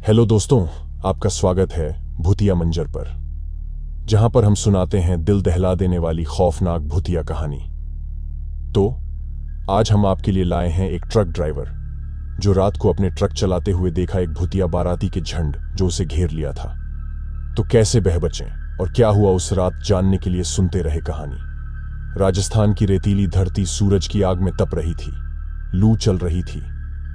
Hello दोस्तों, आपका स्वागत है भूतिया मंजर पर, जहां पर हम सुनाते हैं दिल दहला देने वाली खौफनाक भूतिया कहानी। तो आज हम आपके लिए लाए हैं एक ट्रक ड्राइवर जो रात को अपने ट्रक चलाते हुए देखा एक भूतिया बाराती के झंड जो उसे घेर लिया था। तो कैसे बह बचें और क्या हुआ उस रात, जानने के लिए सुनते रहे कहानी। राजस्थान की रेतीली धरती सूरज की आग में तप रही थी, लू चल रही थी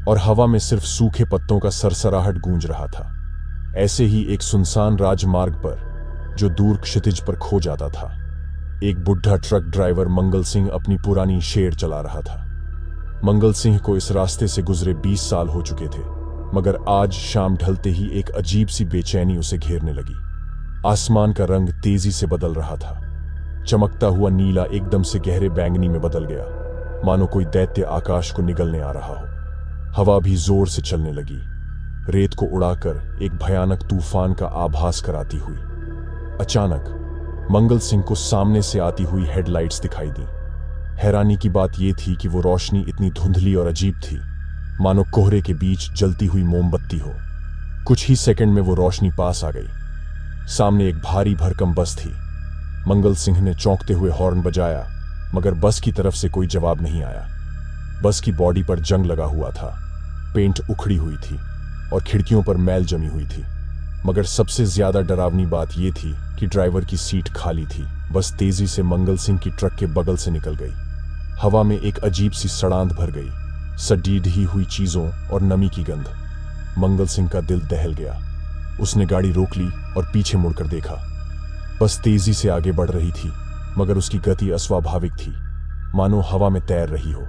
और हवा में सिर्फ सूखे पत्तों का सरसराहट गूंज रहा था। ऐसे ही एक सुनसान राजमार्ग पर जो दूर क्षितिज पर खो जाता था, एक बुढ़ा ट्रक ड्राइवर मंगल सिंह अपनी पुरानी शेर चला रहा था। मंगल सिंह को इस रास्ते से गुजरे 20 साल हो चुके थे, मगर आज शाम ढलते ही एक अजीब सी बेचैनी उसे घेरने लगी। आसमान का रंग तेजी से बदल रहा था। चमकता हुआ नीला एकदम से गहरे बैंगनी में बदल गया, मानो कोई दैत्य आकाश को निगलने आ रहा हो। हवा भी जोर से चलने लगी, रेत को उड़ाकर एक भयानक तूफान का आभास कराती हुई। अचानक मंगल सिंह को सामने से आती हुई हेडलाइट्स दिखाई दी। हैरानी की बात यह थी कि वो रोशनी इतनी धुंधली और अजीब थी, मानो कोहरे के बीच जलती हुई मोमबत्ती हो। कुछ ही सेकंड में वो रोशनी पास आ गई। सामने एक भारी भरकम बस थी। मंगल सिंह ने चौंकते हुए हॉर्न बजाया, मगर बस की तरफ से कोई जवाब नहीं आया। बस की बॉडी पर जंग लगा हुआ था, पेंट उखड़ी हुई थी और खिड़कियों पर मैल जमी हुई थी। मगर सबसे ज्यादा डरावनी बात यह थी कि ड्राइवर की सीट खाली थी। बस तेजी से मंगल सिंह की ट्रक के बगल से निकल गई। हवा में एक अजीब सी सड़ांध भर गई, सड़ी ढही हुई चीजों और नमी की गंध। मंगल सिंह का दिल दहल गया। उसने गाड़ी रोक ली और पीछे मुड़कर देखा। बस तेजी से आगे बढ़ रही थी, मगर उसकी गति अस्वाभाविक थी, मानो हवा में तैर रही हो।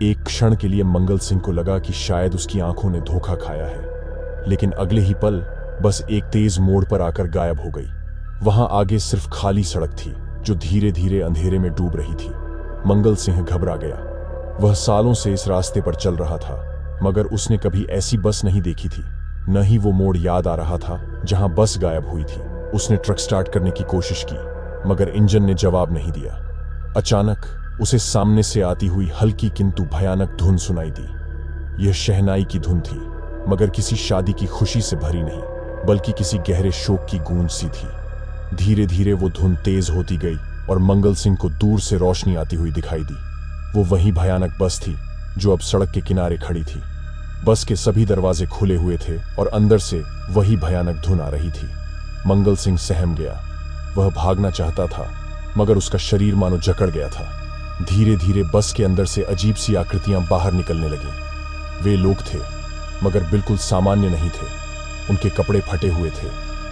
एक क्षण के लिए मंगल सिंह को लगा कि शायद उसकी आंखों ने धोखा खाया है, लेकिन अगले ही पल बस एक तेज मोड़ पर आकर गायब हो गई। वहां आगे सिर्फ खाली सड़क थी जो धीरे धीरे अंधेरे में डूब रही थी। मंगल सिंह घबरा गया। वह सालों से इस रास्ते पर चल रहा था, मगर उसने कभी ऐसी बस नहीं देखी थी। न ही वो मोड़ याद आ रहा था जहां बस गायब हुई थी। उसने ट्रक स्टार्ट करने की कोशिश की, मगर इंजन ने जवाब नहीं दिया। अचानक उसे सामने से आती हुई हल्की किंतु भयानक धुन सुनाई दी। यह शहनाई की धुन थी, मगर किसी शादी की खुशी से भरी नहीं, बल्कि किसी गहरे शोक की गूंज सी थी। धीरे धीरे वो धुन तेज होती गई और मंगल सिंह को दूर से रोशनी आती हुई दिखाई दी। वो वही भयानक बस थी जो अब सड़क के किनारे खड़ी थी। बस के सभी दरवाजे खुले हुए थे और अंदर से वही भयानक धुन आ रही थी। मंगल सिंह सहम गया। वह भागना चाहता था, मगर उसका शरीर मानो जकड़ गया था। धीरे धीरे बस के अंदर से अजीब सी आकृतियां बाहर निकलने लगीं। वे लोग थे, मगर बिल्कुल सामान्य नहीं थे। उनके कपड़े फटे हुए थे,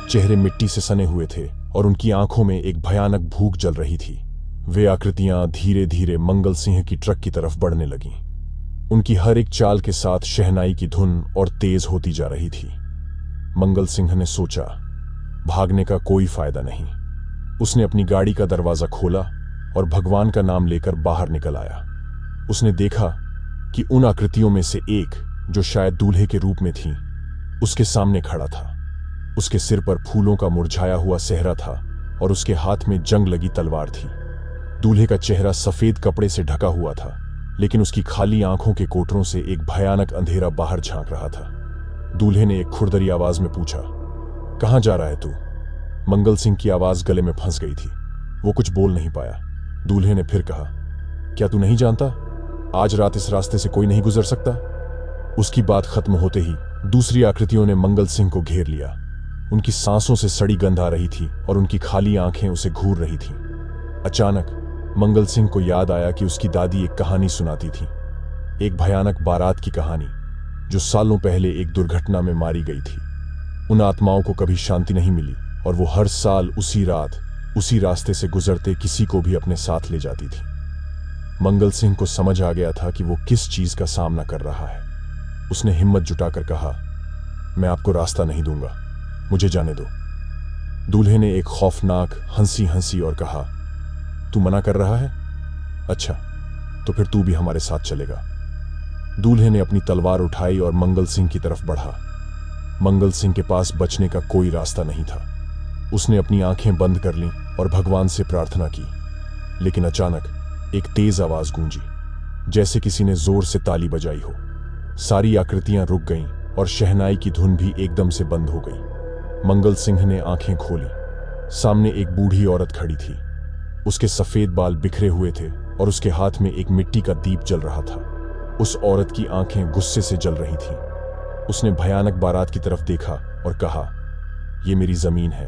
चेहरे मिट्टी से सने हुए थे और उनकी आंखों में एक भयानक भूख जल रही थी। वे आकृतियां धीरे धीरे मंगल सिंह की ट्रक की तरफ बढ़ने लगीं। उनकी हर एक चाल के साथ शहनाई की धुन और तेज होती जा रही थी। मंगल सिंह ने सोचा, भागने का कोई फायदा नहीं। उसने अपनी गाड़ी का दरवाजा खोला और भगवान का नाम लेकर बाहर निकल आया। उसने देखा कि उन आकृतियों में से एक, जो शायद दूल्हे के रूप में थी, उसके सामने खड़ा था। उसके सिर पर फूलों का मुरझाया हुआ सेहरा था और उसके हाथ में जंग लगी तलवार थी। दूल्हे का चेहरा सफेद कपड़े से ढका हुआ था, लेकिन उसकी खाली आंखों के कोटरों से एक भयानक अंधेरा बाहर झांक रहा था। दूल्हे ने एक खुरदरी आवाज में पूछा, कहां जा रहा है तू? मंगल सिंह की आवाज गले में फंस गई थी। वो कुछ बोल नहीं पाया। दूल्हे ने फिर कहा, क्या तू नहीं जानता, आज रात इस रास्ते से कोई नहीं गुजर सकता? उसकी बात खत्म होते ही दूसरी आकृतियों ने मंगल सिंह को घेर लिया। उनकी सांसों से सड़ी गंध आ रही थी और उनकी खाली आंखें उसे घूर रही थीं। अचानक मंगल सिंह को याद आया कि उसकी दादी एक कहानी सुनाती थी, एक भयानक बारात की कहानी जो सालों पहले एक दुर्घटना में मारी गई थी। उन आत्माओं को कभी शांति नहीं मिली और वो हर साल उसी रात उसी रास्ते से गुजरते किसी को भी अपने साथ ले जाती थी। मंगल सिंह को समझ आ गया था कि वो किस चीज का सामना कर रहा है। उसने हिम्मत जुटाकर कहा, मैं आपको रास्ता नहीं दूंगा, मुझे जाने दो। दूल्हे ने एक खौफनाक हंसी हंसी और कहा, तू मना कर रहा है? अच्छा, तो फिर तू भी हमारे साथ चलेगा। दूल्हे ने अपनी तलवार उठाई और मंगल सिंह की तरफ बढ़ा। मंगल सिंह के पास बचने का कोई रास्ता नहीं था। उसने अपनी आंखें बंद कर लीं और भगवान से प्रार्थना की। लेकिन अचानक एक तेज आवाज गूंजी, जैसे किसी ने जोर से ताली बजाई हो। सारी आकृतियां रुक गईं और शहनाई की धुन भी एकदम से बंद हो गई। मंगल सिंह ने आंखें खोली। सामने एक बूढ़ी औरत खड़ी थी। उसके सफेद बाल बिखरे हुए थे और उसके हाथ में एक मिट्टी का दीप जल रहा था। उस औरत की आंखें गुस्से से जल रही थीं। उसने भयानक बारात की तरफ देखा और कहा, यह मेरी जमीन है,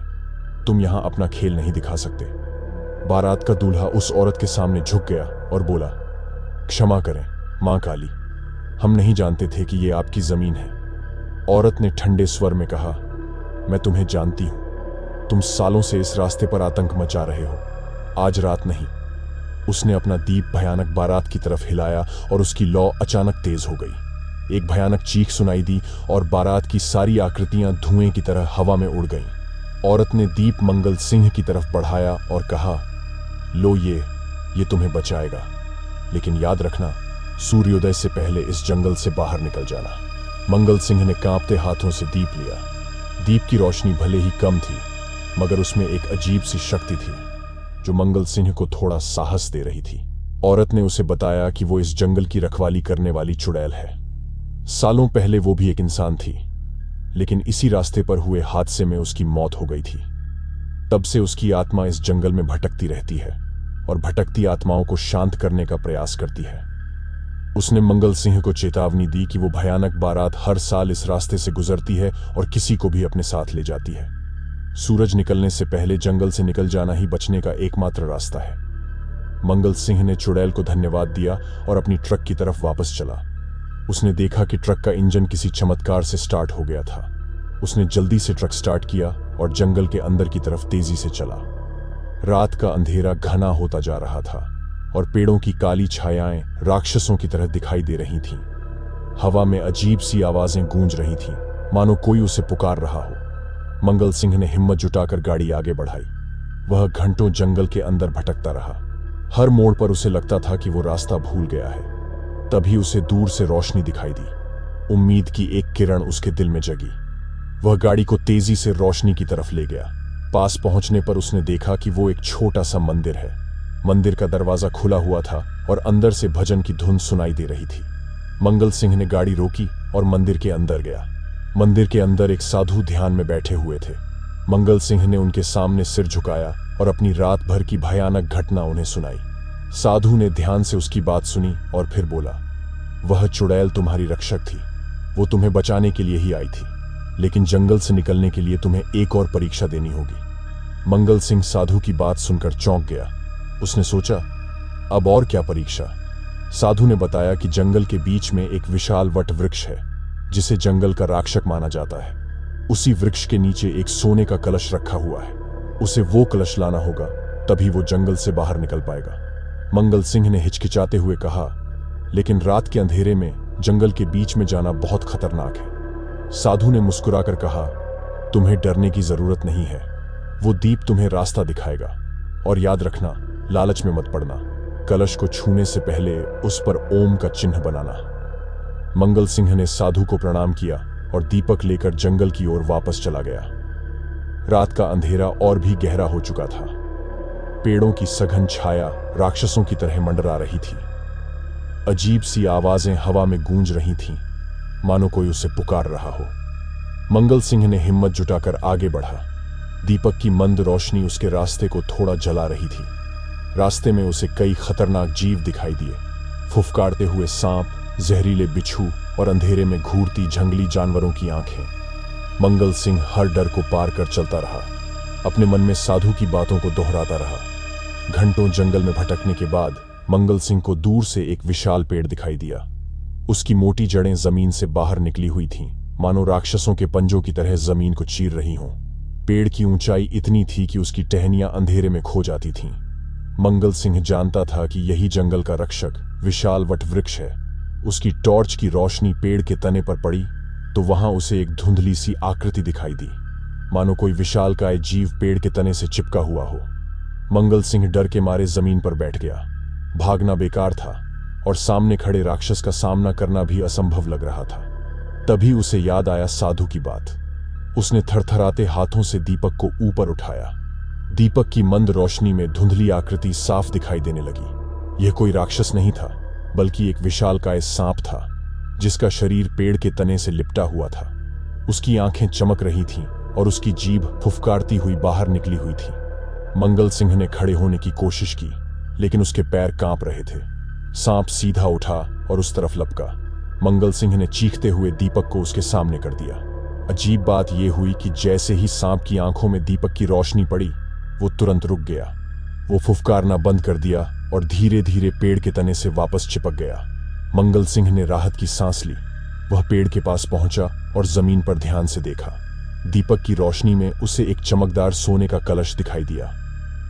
तुम यहां अपना खेल नहीं दिखा सकते। बारात का दूल्हा उस औरत के सामने झुक गया और बोला, क्षमा करें मां काली, हम नहीं जानते थे कि यह आपकी जमीन है। औरत ने ठंडे स्वर में कहा, मैं तुम्हें जानती हूं, तुम सालों से इस रास्ते पर आतंक मचा रहे हो, आज रात नहीं। उसने अपना दीप भयानक बारात की तरफ हिलाया और उसकी लौ अचानक तेज हो गई। एक भयानक चीख सुनाई दी और बारात की सारी आकृतियां धुएं की तरह हवा में उड़ गईं। औरत ने दीप मंगल सिंह की तरफ बढ़ाया और कहा, लो ये तुम्हें बचाएगा, लेकिन याद रखना, सूर्योदय से पहले इस जंगल से बाहर निकल जाना। मंगल सिंह ने कांपते हाथों से दीप लिया। दीप की रोशनी भले ही कम थी, मगर उसमें एक अजीब सी शक्ति थी जो मंगल सिंह को थोड़ा साहस दे रही थी। औरत ने उसे बताया कि वो इस जंगल की रखवाली करने वाली चुड़ैल है। सालों पहले वो भी एक इंसान थी, लेकिन इसी रास्ते पर हुए हादसे में उसकी मौत हो गई थी। तब से उसकी आत्मा इस जंगल में भटकती रहती है और भटकती आत्माओं को शांत करने का प्रयास करती है। उसने मंगल सिंह को चेतावनी दी कि वो भयानक बारात हर साल इस रास्ते से गुजरती है और किसी को भी अपने साथ ले जाती है। सूरज निकलने से पहले जंगल से निकल जाना ही बचने का एकमात्र रास्ता है। मंगल सिंह ने चुड़ैल को धन्यवाद दिया और अपनी ट्रक की तरफ वापस चला। उसने देखा कि ट्रक का इंजन किसी चमत्कार से स्टार्ट हो गया था। उसने जल्दी से ट्रक स्टार्ट किया और जंगल के अंदर की तरफ तेजी से चला। रात का अंधेरा घना होता जा रहा था और पेड़ों की काली छायाएं राक्षसों की तरह दिखाई दे रही थीं। हवा में अजीब सी आवाजें गूंज रही थीं, मानो कोई उसे पुकार रहा हो। मंगल सिंह ने हिम्मत जुटाकर गाड़ी आगे बढ़ाई। वह घंटों जंगल के अंदर भटकता रहा। हर मोड़ पर उसे लगता था कि वो रास्ता भूल गया है। तभी उसे दूर से रोशनी दिखाई दी। उम्मीद की एक किरण उसके दिल में जगी। वह गाड़ी को तेजी से रोशनी की तरफ ले गया। पास पहुंचने पर उसने देखा कि वो एक छोटा सा मंदिर है। मंदिर का दरवाजा खुला हुआ था और अंदर से भजन की धुन सुनाई दे रही थी। मंगल सिंह ने गाड़ी रोकी और मंदिर के अंदर गया। मंदिर के अंदर एक साधु ध्यान में बैठे हुए थे। मंगल सिंह ने उनके सामने सिर झुकाया और अपनी रात भर की भयानक घटना उन्हें सुनाई। साधु ने ध्यान से उसकी बात सुनी और फिर बोला, वह चुड़ैल तुम्हारी रक्षक थी। वो तुम्हें बचाने के लिए ही आई थी, लेकिन जंगल से निकलने के लिए तुम्हें एक और परीक्षा देनी होगी। मंगल सिंह साधु की बात सुनकर चौंक गया। उसने सोचा, अब और क्या परीक्षा? साधु ने बताया कि जंगल के बीच में एक विशाल वट वृक्ष है जिसे जंगल का राक्षक माना जाता है। उसी वृक्ष के नीचे एक सोने का कलश रखा हुआ है। उसे वो कलश लाना होगा, तभी वो जंगल से बाहर निकल पाएगा। मंगल सिंह ने हिचकिचाते हुए कहा, लेकिन रात के अंधेरे में जंगल के बीच में जाना बहुत खतरनाक है। साधु ने मुस्कुराकर कहा, तुम्हें डरने की जरूरत नहीं है, वो दीप तुम्हें रास्ता दिखाएगा। और याद रखना, लालच में मत पड़ना। कलश को छूने से पहले उस पर ओम का चिन्ह बनाना। मंगल सिंह ने साधु को प्रणाम किया और दीपक लेकर जंगल की ओर वापस चला गया। रात का अंधेरा और भी गहरा हो चुका था। पेड़ों की सघन छाया राक्षसों की तरह मंडरा रही थी। अजीब सी आवाजें हवा में गूंज रही थीं, मानो कोई उसे पुकार रहा हो। मंगल सिंह ने हिम्मत जुटाकर आगे बढ़ा। दीपक की मंद रोशनी उसके रास्ते को थोड़ा जला रही थी। रास्ते में उसे कई खतरनाक जीव दिखाई दिए, फुफकारते हुए सांप, जहरीले बिच्छू और अंधेरे में घूरती जंगली जानवरों की आंखें। मंगल सिंह हर डर को पार कर चलता रहा, अपने मन में साधु की बातों को दोहराता रहा। घंटों जंगल में भटकने के बाद मंगल सिंह को दूर से एक विशाल पेड़ दिखाई दिया। उसकी मोटी जड़ें जमीन से बाहर निकली हुई थीं, मानो राक्षसों के पंजों की तरह जमीन को चीर रही हों। पेड़ की ऊंचाई इतनी थी कि उसकी टहनियां अंधेरे में खो जाती थीं। मंगल सिंह जानता था कि यही जंगल का रक्षक विशाल वट वृक्ष है। उसकी टॉर्च की रोशनी पेड़ के तने पर पड़ी तो वहां उसे एक धुंधली सी आकृति दिखाई दी, मानो कोई विशालकाय जीव पेड़ के तने से चिपका हुआ हो। मंगल सिंह डर के मारे जमीन पर बैठ गया। भागना बेकार था और सामने खड़े राक्षस का सामना करना भी असंभव लग रहा था। तभी उसे याद आया साधु की बात। उसने थरथराते हाथों से दीपक को ऊपर उठाया। दीपक की मंद रोशनी में धुंधली आकृति साफ दिखाई देने लगी। यह कोई राक्षस नहीं था, बल्कि एक विशालकाय सांप था जिसका शरीर पेड़ के तने से लिपटा हुआ था। उसकी आंखें चमक रही थीं और उसकी जीभ फुफकारती हुई बाहर निकली हुई थी। मंगल सिंह ने खड़े होने की कोशिश की, लेकिन उसके पैर कांप रहे थे। सांप सीधा उठा और उस तरफ लपका। मंगल सिंह ने चीखते हुए दीपक को उसके सामने कर दिया। अजीब बात यह हुई कि जैसे ही सांप की आंखों में दीपक की रोशनी पड़ी, वो तुरंत रुक गया। वो फुफकारना बंद कर दिया और धीरे धीरे पेड़ के तने से वापस चिपक गया। मंगल सिंह ने राहत की सांस ली। वह पेड़ के पास पहुंचा और जमीन पर ध्यान से देखा। दीपक की रोशनी में उसे एक चमकदार सोने का कलश दिखाई दिया।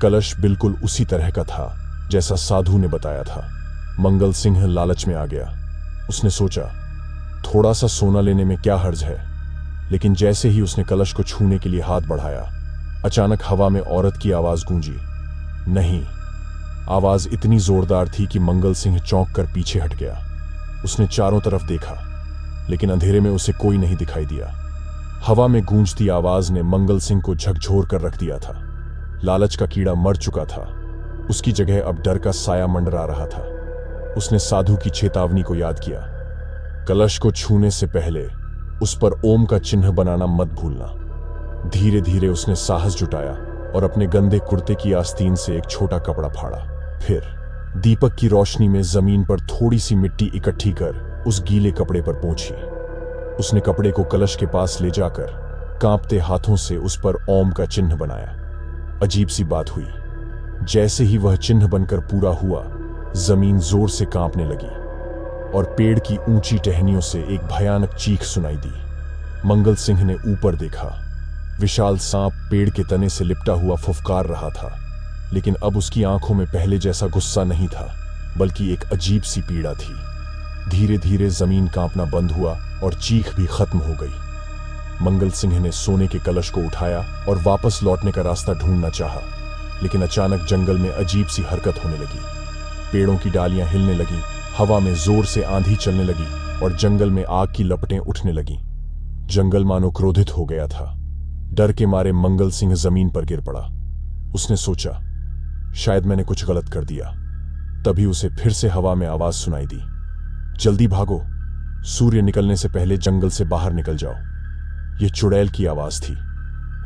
कलश बिल्कुल उसी तरह का था जैसा साधु ने बताया था। मंगल सिंह लालच में आ गया। उसने सोचा, थोड़ा सा सोना लेने में क्या हर्ज है। लेकिन जैसे ही उसने कलश को छूने के लिए हाथ बढ़ाया, अचानक हवा में औरत की आवाज गूंजी। नहीं, आवाज इतनी जोरदार थी कि मंगल सिंह चौंक कर पीछे हट गया। उसने चारों तरफ देखा, लेकिन अंधेरे में उसे कोई नहीं दिखाई दिया। हवा में गूंजती आवाज ने मंगल सिंह को झकझोर कर रख दिया था। लालच का कीड़ा मर चुका था। उसकी जगह अब डर का साया मंडरा रहा था। उसने साधु की चेतावनी को याद किया, कलश को छूने से पहले उस पर ओम का चिन्ह बनाना मत भूलना। धीरे धीरे उसने साहस जुटाया और अपने गंदे कुर्ते की आस्तीन से एक छोटा कपड़ा फाड़ा। फिर दीपक की रोशनी में जमीन पर थोड़ी सी मिट्टी इकट्ठी कर उस गीले कपड़े पर पोंछी। उसने कपड़े को कलश के पास ले जाकर कांपते हाथों से उस पर ओम का चिन्ह बनाया। अजीब सी बात हुई, जैसे ही वह चिन्ह बनकर पूरा हुआ, जमीन जोर से कांपने लगी और पेड़ की ऊंची टहनियों से एक भयानक चीख सुनाई दी। मंगल सिंह ने ऊपर देखा। विशाल सांप पेड़ के तने से लिपटा हुआ फुफकार रहा था, लेकिन अब उसकी आंखों में पहले जैसा गुस्सा नहीं था, बल्कि एक अजीब सी पीड़ा थी। धीरे धीरे जमीन कांपना बंद हुआ और चीख भी खत्म हो गई। मंगल सिंह ने सोने के कलश को उठाया और वापस लौटने का रास्ता ढूंढना चाहा, लेकिन अचानक जंगल में अजीब सी हरकत होने लगी। पेड़ों की डालियां हिलने लगी, हवा में जोर से आंधी चलने लगी और जंगल में आग की लपटें उठने लगीं। जंगल मानो क्रोधित हो गया था। डर के मारे मंगल सिंह जमीन पर गिर पड़ा। उसने सोचा, शायद मैंने कुछ गलत कर दिया। तभी उसे फिर से हवा में आवाज सुनाई दी, जल्दी भागो, सूर्य निकलने से पहले जंगल से बाहर निकल जाओ। यह चुड़ैल की आवाज थी।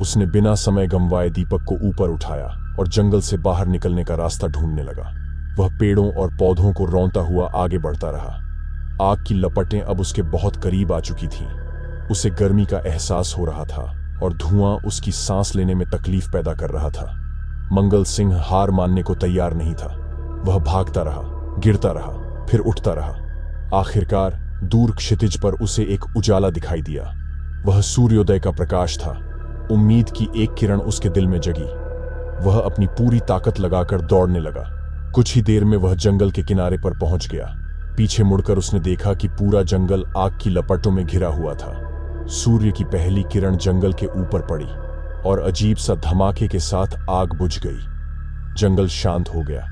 उसने बिना समय गंवाए दीपक को ऊपर उठाया और जंगल से बाहर निकलने का रास्ता ढूंढने लगा। वह पेड़ों और पौधों को रौंदता हुआ आगे बढ़ता रहा। आग की लपटें अब उसके बहुत करीब आ चुकी थीं। उसे गर्मी का एहसास हो रहा था और धुआं उसकी सांस लेने में तकलीफ पैदा कर रहा था। मंगल सिंह हार मानने को तैयार नहीं था। वह भागता रहा, गिरता रहा, फिर उठता रहा। आखिरकार दूर क्षितिज पर उसे एक उजाला दिखाई दिया। वह सूर्योदय का प्रकाश था। उम्मीद की एक किरण उसके दिल में जगी। वह अपनी पूरी ताकत लगाकर दौड़ने लगा। कुछ ही देर में वह जंगल के किनारे पर पहुंच गया। पीछे मुड़कर उसने देखा कि पूरा जंगल आग की लपटों में घिरा हुआ था। सूर्य की पहली किरण जंगल के ऊपर पड़ी और अजीब सा धमाके के साथ आग बुझ गई। जंगल शांत हो गया,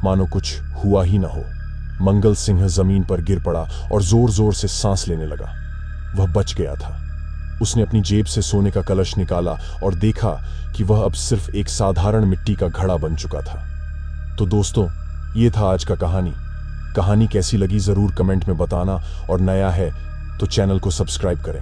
मानो कुछ हुआ ही न हो। मंगल सिंह जमीन पर गिर पड़ा और जोर जोर से सांस लेने लगा। वह बच गया था। उसने अपनी जेब से सोने का कलश निकाला और देखा कि वह अब सिर्फ एक साधारण मिट्टी का घड़ा बन चुका था। तो दोस्तों, ये था आज का कहानी कैसी लगी जरूर कमेंट में बताना और नया है तो चैनल को सब्सक्राइब करें।